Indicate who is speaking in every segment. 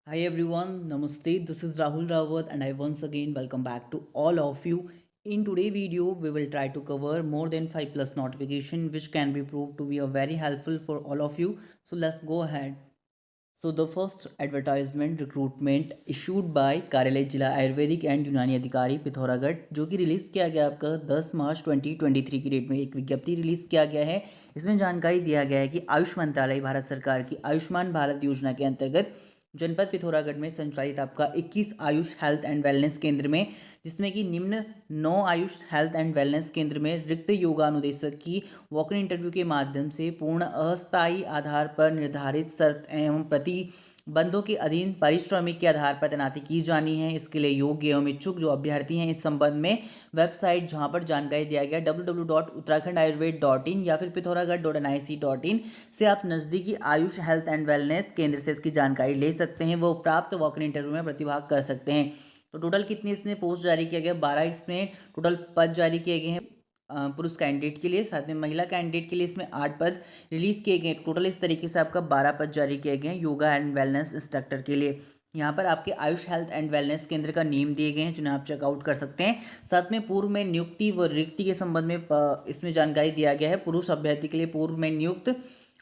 Speaker 1: Hi everyone, Namaste. This is Rahul Rawat and I once again welcome back to all of you. In today's video, we will try to cover more than 5 plus notification which can be proved to be a very helpful for all of you. So let's go ahead. So the first advertisement recruitment issued by कार्यालय जिला Ayurvedic and यूनानी अधिकारी पिथौरागढ़ जो कि release किया गया आपका 10 मार्च 2023 की डेट में एक विज्ञप्ति रिलीज़ किया गया है। इसमें जानकारी दिया गया है कि आयुष मंत्रालय भारत सरकार की आयुष्मान भारत योजना के अंतर्गत जनपद पिथौरागढ़ में संचालित आपका 21 आयुष हेल्थ एंड वेलनेस केंद्र में जिसमें कि निम्न 9 आयुष हेल्थ एंड वेलनेस केंद्र में रिक्त योगानुदेशक की वॉक इन इंटरव्यू के माध्यम से पूर्ण अस्थायी आधार पर निर्धारित शर्त एवं प्रतिबंधों के अधीन पारिश्रमिक के आधार पर तैनाती की जानी है। इसके लिए योग्य एवं इच्छुक जो अभ्यर्थी हैं इस संबंध में वेबसाइट जहां पर जानकारी दिया गया www.uttarakhand.ayurved.in या फिर pithoragarh.nic.in से आप नज़दीकी आयुष हेल्थ एंड वेलनेस केंद्र से इसकी जानकारी ले सकते हैं। वो प्राप्त वॉक इन इंटरव्यू में प्रतिभाग कर सकते हैं। तो टोटल कितनी इसमें पोस्ट जारी किया गया 12 इसमें टोटल पद जारी किए गए हैं पुरुष कैंडिडेट के लिए। साथ में महिला कैंडिडेट के लिए इसमें 8 पद रिलीज किए गए। टोटल इस तरीके से आपका 12 पद जारी किए गए हैं योगा एंड वेलनेस इंस्ट्रक्टर के लिए। यहाँ पर आपके आयुष हेल्थ एंड वेलनेस केंद्र का नेम दिए गए हैं जिन्हें आप चेकआउट कर सकते हैं। साथ में पूर्व में नियुक्ति व रिक्ति के संबंध में इसमें जानकारी दिया गया है। पुरुष अभ्यर्थी के लिए पूर्व में नियुक्त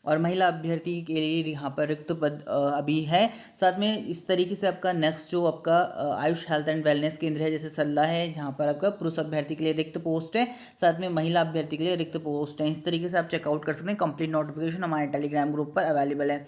Speaker 1: और महिला अभ्यर्थी के लिए यहाँ पर रिक्त पद अभी है। साथ में इस तरीके से आपका नेक्स्ट जो आपका आयुष हेल्थ एंड वेलनेस केंद्र है जैसे सल्ला है जहाँ पर आपका पुरुष अभ्यर्थी के लिए रिक्त पोस्ट है। साथ में महिला अभ्यर्थी के लिए रिक्त पोस्ट है। इस तरीके से आप चेकआउट कर सकते हैं। कंप्लीट नोटिफिकेशन हमारे टेलीग्राम ग्रुप पर अवेलेबल है।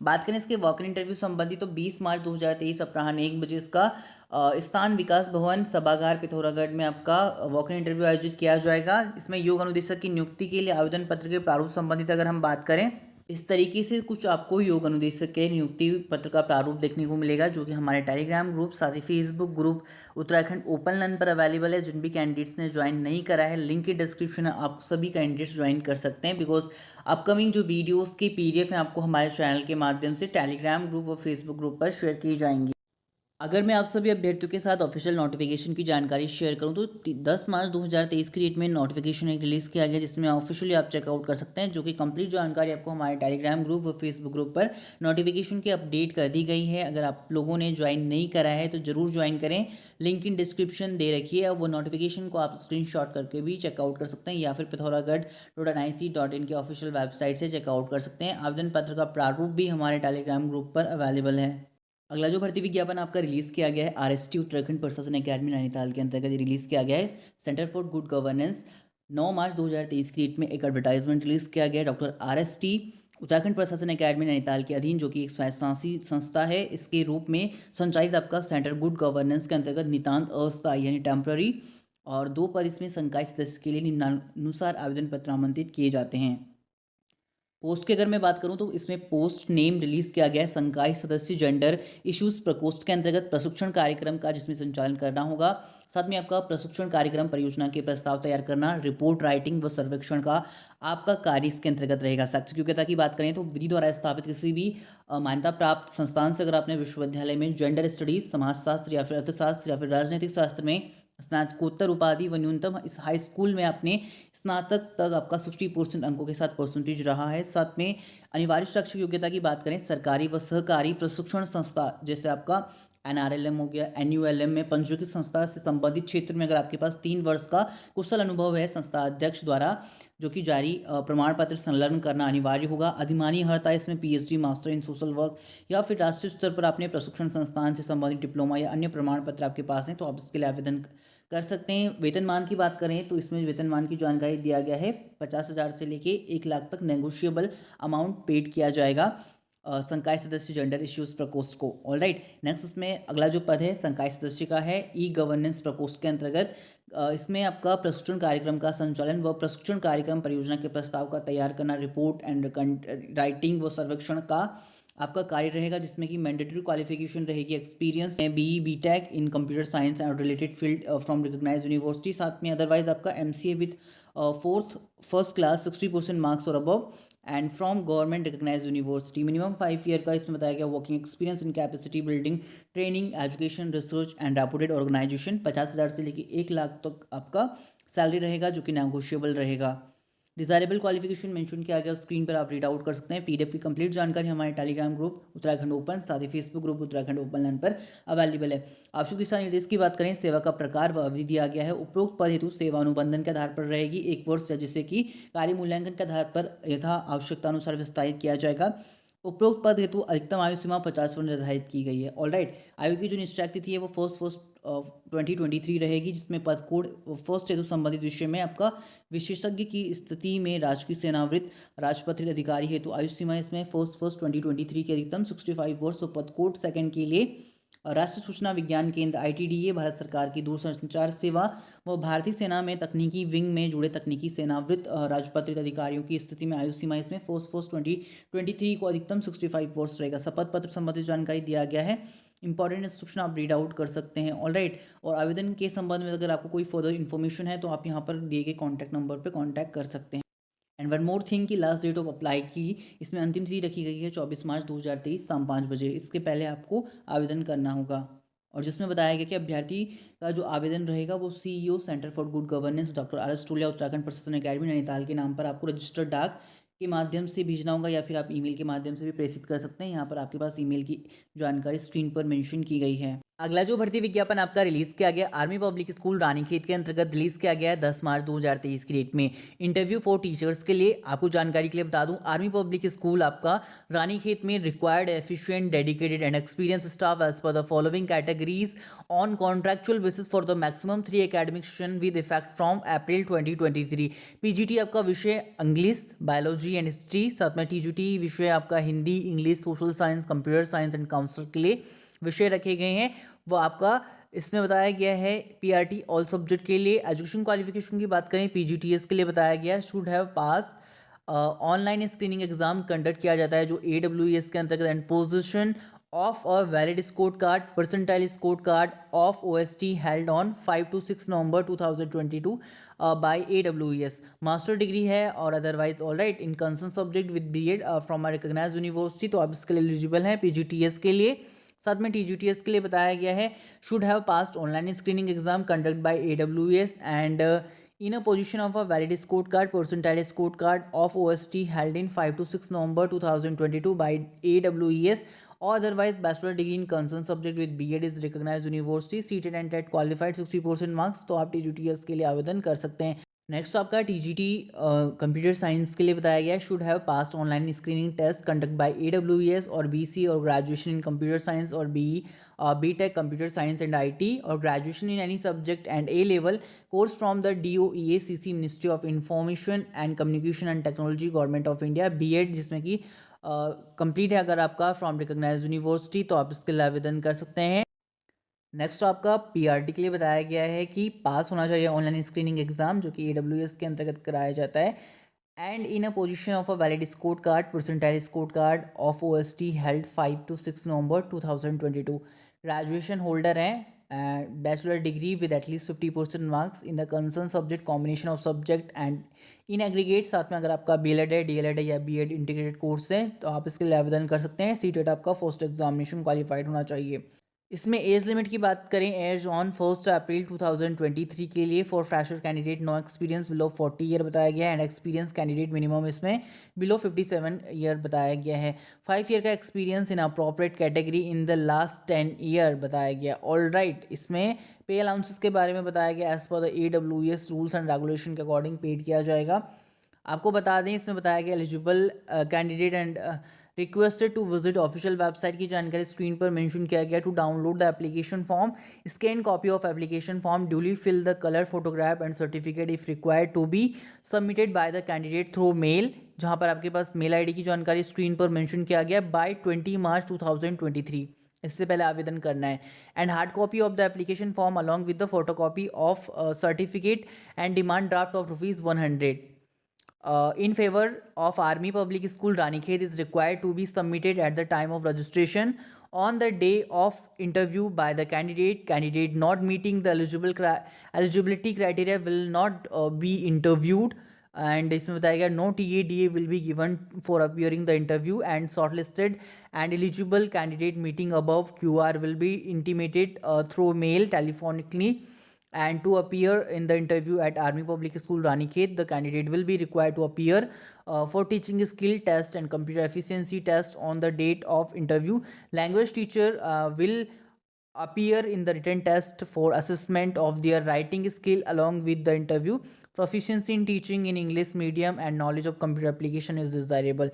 Speaker 1: बात करें इसके वॉक इन इंटरव्यू संबंधी तो 20 मार्च 2023 अपराह्न 1 बजे इसका स्थान विकास भवन सभागार पिथौरागढ़ में आपका वॉक इन इंटरव्यू आयोजित किया जाएगा। इसमें योग अनुदेशक की नियुक्ति के लिए आवेदन पत्र के प्रारूप संबंधित अगर हम बात करें इस तरीके से कुछ आपको योग अनुदेशक के नियुक्ति पत्र का प्रारूप देखने को मिलेगा जो कि हमारे टेलीग्राम ग्रुप साथ ही Facebook group Uttarakhand open learn पर अवेलेबल है। जिन भी कैंडिडेट्स ने ज्वाइन नहीं करा है लिंक की डिस्क्रिप्शन है, आप सभी कैंडिडेट्स ज्वाइन कर सकते हैं बिकॉज अपकमिंग जो वीडियोस की पीडीएफ है आपको हमारे चैनल के माध्यम से टेलीग्राम ग्रुप और फेसबुक ग्रुप पर शेयर की जाएंगी। अगर मैं आप सभी अभ्यर्थियों के साथ ऑफिशियल नोटिफिकेशन की जानकारी शेयर करूं तो 10 मार्च 2023 की डेट में नोटिफिकेशन एक रिलीज़ किया गया जिसमें ऑफिशियली आप चेकआउट कर सकते हैं जो कि कंप्लीट जानकारी आपको हमारे टेलीग्राम ग्रुप और फेसबुक ग्रुप पर नोटिफिकेशन की अपडेट कर दी गई है। अगर आप लोगों ने ज्वाइन नहीं करा है तो ज़रूर ज्वाइन करें। लिंक इन डिस्क्रिप्शन दे रखी है। वो नोटिफिकेशन को आप स्क्रीनशॉट करके भी चेकआउट कर सकते हैं या फिर pithoragarh.nic.in के ऑफिशियल वेबसाइट से चेकआउट कर सकते हैं। आवेदन पत्र का प्रारूप भी हमारे टेलीग्राम ग्रुप पर अवेलेबल है। अगला जो भर्ती विज्ञापन आपका रिलीज़ किया गया है आरएसटी उत्तराखंड प्रशासन अकेडमी नैनीताल के अंतर्गत रिलीज़ किया गया है। सेंटर फॉर गुड गवर्नेंस 9 मार्च 2023 की डेट में एक एडवर्टाइजमेंट रिलीज़ किया गया है। डॉक्टर आरएसटी उत्तराखंड प्रशासन अकेडमी नैनीताल के अधीन जो कि एक स्वायत्तशासी संस्था है इसके रूप में संचालित आपका सेंटर गुड गवर्नेंस के अंतर्गत नितांत अस्थायी यानी टेम्प्ररी और 2 पद इसमें संकाय सदस्य के लिए निम्नानुसार आवेदन पत्र आमंत्रित किए जाते हैं। पोस्ट की अगर मैं बात करूं तो इसमें पोस्ट नेम रिलीज किया गया है संकाय सदस्य जेंडर इश्यूज प्रकोष्ठ के अंतर्गत प्रशिक्षण कार्यक्रम का जिसमें संचालन करना होगा। साथ में आपका प्रशिक्षण कार्यक्रम परियोजना के प्रस्ताव तैयार करना रिपोर्ट राइटिंग व सर्वेक्षण का आपका कार्य इसके अंतर्गत रहेगा। शैक्षिक योग्यता की बात करें तो विधि द्वारा स्थापित किसी भी मान्यता प्राप्त संस्थान से अगर आपने विश्वविद्यालय में जेंडर स्टडीज समाजशास्त्र या फिर अर्थशास्त्र या फिर राजनीतिक शास्त्र में स्नातकोत्तर उपाधि व न्यूनतम इस हाई स्कूल में आपने स्नातक तक आपका 60% अंकों के साथ परसेंटेज रहा है। साथ में अनिवार्य शैक्षिक योग्यता की बात करें सरकारी व सहकारी प्रशिक्षण संस्था जैसे आपका एनआरएलएम हो गया एनयूएलएम में पंजीकृत संस्था से संबंधित क्षेत्र में अगर आपके पास 3 वर्ष का कुशल अनुभव है संस्था अध्यक्ष द्वारा जो कि जारी प्रमाण पत्र संलग्न करना अनिवार्य होगा। अधिमानी अर्हता इसमें PhD master in social work या फिर राष्ट्रीय स्तर पर आपने प्रशिक्षण संस्थान से संबंधित डिप्लोमा या अन्य प्रमाण पत्र आपके पास हैं तो आप इसके लिए आवेदन कर सकते हैं। वेतनमान की बात करें तो इसमें वेतनमान की जानकारी दिया गया है 50,000 से लेके 1 लाख तक नेगोशिएबल अमाउंट पेड किया जाएगा संकाय सदस्य जेंडर इश्यूज प्रकोष्ठ को। ऑल राइट, नेक्स्ट इसमें अगला जो पद है संकाय सदस्य का है ई गवर्नेंस प्रकोष्ठ के अंतर्गत इसमें आपका प्रशिक्षण कार्यक्रम का संचालन व प्रशिक्षण कार्यक्रम परियोजना के प्रस्ताव का तैयार करना रिपोर्ट एंड राइटिंग व सर्वेक्षण का आपका कार्य रहेगा जिसमें कि मैंडेटरी क्वालिफिकेशन रहेगी experience BE BTech in computer science and related field from recognised university. साथ में अदरवाइज आपका MCA with first class 60% marks और above and from government recognised university. Minimum 5 year का इसमें बताया गया working experience in capacity building training education research and reputed organisation. 50,000 से लेकर 1 लाख तक आपका सैलरी रहेगा जो कि नेगोशिएबल रहेगा। डिजायरेबल क्वालिफिकेशन मेंशन किया गया स्क्रीन पर आप रीड आउट कर सकते हैं। पीडीएफ की कंप्लीट जानकारी हमारे टेलीग्राम ग्रुप उत्तराखंड ओपन, साथ ही Facebook group Uttarakhand open learn पर अवेलेबल है। आवश्यक दिशा निर्देश की बात करें, सेवा का प्रकार व अवधि दिया गया है। उपरोक्त पद हेतु सेवा अनुबंधन के आधार पर रहेगी 1 वर्ष, या जिसे कि कार्य मूल्यांकन के आधार पर यथा आवश्यकता अनुसार विस्तारित किया जाएगा। उपरोक्त पद हेतु अधिकतम आयु सीमा 50 वर्ष निर्धारित की गई है। ऑलराइट, आयु की जो निश्चय तिथि है वो फर्स्ट 2023 रहेगी, जिसमें पद कोड फर्स्ट हेतु संबंधित विषय में आपका विशेषज्ञ की स्थिति में राजकीय सेनावृत्त राजपत्रित अधिकारी हेतु आयु सीमा इसमें फर्स्ट 2023 की अधिकतम 65 वर्ष। और पद कोड सेकंड के लिए राष्ट्रीय सूचना विज्ञान केंद्र ITDA, भारत सरकार की दूरसंचार सेवा व भारतीय सेना में तकनीकी विंग में जुड़े तकनीकी सेनावृत्त राजपत्रित अधिकारियों की स्थिति में आयु सीमा इसमें फर्स्ट 2023 को अधिकतम 65 वर्ष रहेगा। शपथ पत्र संबंधित जानकारी दिया गया है। इंपॉर्टेंट इंस्ट्रक्शन आप रीड आउट कर सकते हैं। ऑलराइट, और आवेदन के संबंध में अगर आपको कोई फर्दर इन्फॉर्मेशन है तो आप यहाँ पर दिए गए कॉन्टैक्ट नंबर पर कॉन्टैक्ट कर सकते हैं। एंड वन मोर थिंग कि लास्ट डेट ऑफ अप्लाई की इसमें अंतिम तिथि रखी गई है 24 मार्च 2023 शाम 5 बजे। इसके पहले आपको आवेदन करना होगा। और जिसमें बताया गया कि अभ्यर्थी का जो आवेदन रहेगा वो CEO centre for good governance doctor RS टोलिया उत्तराखंड प्रशासन अकेडमी नैनीताल के नाम पर आपको रजिस्टर्ड डाक के माध्यम से भेजना होगा, या फिर आप ईमेल के माध्यम से भी प्रेषित कर सकते हैं। यहाँ पर आपके पास ईमेल की जानकारी स्क्रीन पर मेंशन की गई है। अगला जो भर्ती विज्ञापन आपका रिलीज किया गया आर्मी पब्लिक स्कूल रानीखेत के अंतर्गत रिलीज किया गया है 10 मार्च 2023 की डेट में। इंटरव्यू फॉर टीचर्स के लिए आपको जानकारी के लिए बता दूं, आर्मी पब्लिक स्कूल आपका रानीखेत में required efficient dedicated and experience staff as per the following categories on contractual basis for the maximum 3 academic session with effect from April 2023। PGT आपका विषय इंग्लिश, बायोलॉजी एंड हिस्ट्री, साथ में TGT विषय आपका Hindi, English, social science, computer science and counsellor के लिए विषय रखे गए हैं। वो आपका इसमें बताया गया है PRT ऑल सब्जेक्ट के लिए। एजुकेशन क्वालिफिकेशन की बात करें, PGTS के लिए बताया गया should have pass online screening exam conduct किया जाता है जो AWS के अंतर्गत, and position of a valid score card percentile score card of OST held on 5 to 6 November 2022 by AWS। Master degree है और otherwise alright in concern subject with BEd from a recognised university, तो आप इसके लिए eligible हैं PGTS के लिए। साथ में TGTS के लिए बताया गया है should have passed online screening exam conduct by AWS and in a position of a valid score card percentile score card of OST held in 5 to 6 November 2022 by AWS, or otherwise bachelor degree in concerned subject with BEd is recognized university, seated and TET qualified 60% marks, तो आप TGTS के लिए आवेदन कर सकते हैं। Next आपका TGT computer science के लिए बताया गया should have passed online screening test conduct by AWS और BC और ग्रेजुएशन इन कंप्यूटर साइंस और BTech computer science and IT और graduation in any subject and A level course from the DOEACC ministry of information and communication and technology government of India BEd, जिसमें कि complete है अगर आपका from recognised university, तो आप इसके लिए आवेदन कर सकते हैं। नेक्स्ट आपका PRT के लिए बताया गया है कि पास होना चाहिए ऑनलाइन स्क्रीनिंग एग्जाम जो कि AWS के अंतर्गत कराया जाता है, and in a position of a valid score card percentile score card of OST held 5 to 6 November 2022। Graduation holder हैं, bachelor degree with at least 50% marks in the concern subject combination of subject and in aggregate. साथ में अगर आपका BLED है, DLED है या BEd integrated course है तो आप इसके लिए आवेदन कर सकते हैं। CTET आपका फर्स्ट एग्जामिनेशन क्वालिफाइड होना चाहिए। इसमें एज लिमिट की बात करें, एज ऑन 1 अप्रैल 2023 के लिए for fresher candidate no experience below 40 year बताया गया है, एंड एक्सपीरियंस कैंडिडेट मिनिमम इसमें बिलो 57 ईयर बताया गया है। 5 ईयर का experience in appropriate category in the last 10 year बताया गया। ऑल राइट, इसमें पे अलाउंसेस के बारे में बताया गया as per the AWS rules and regulation के अकॉर्डिंग पेड किया जाएगा। आपको बता दें इसमें बताया गया eligible candidate and requested to visit official website की जानकारी स्क्रीन पर मेंशन किया गया। To download the application form, scan copy of application form, duly fill the colour photograph and certificate if required to be submitted by the candidate through mail, जहां पर आपके पास mail ID की जानकारी screen पर mention किया गया bye 20 मार्च 2023। इससे पहले आवेदन करना है। And hard copy of the application form along with the photo copy of certificate and demand draft of ₹100 in favor of Army Public School Ranikhet is required to be submitted at the time of registration on the day of interview by the candidate. Candidate not meeting the eligibility criteria will not be interviewed, and इसमें बताया गया no TADA will be given for appearing the interview, and shortlisted and eligible candidate meeting above QR will be intimated through mail, telephonically And to appear in the interview at Army Public School Ranikhet, the candidate will be required to appear for teaching skill test and computer efficiency test on the date of interview. Language teacher will appear in the written test for assessment of their writing skill along with the interview. Proficiency in teaching in English medium and knowledge of computer application is desirable.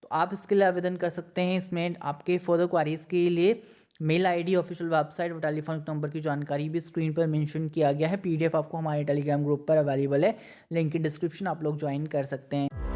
Speaker 1: तो आप इसके लिए आवेदन कर सकते हैं। इसमें आपके फर्दर क्वारीज के लिए मेल आईडी, ऑफिशियल वेबसाइट और टेलीफोन नंबर की जानकारी भी स्क्रीन पर मेंशन किया गया है। पीडीएफ आपको हमारे टेलीग्राम ग्रुप पर अवेलेबल है, लिंक की डिस्क्रिप्शन आप लोग ज्वाइन कर सकते हैं।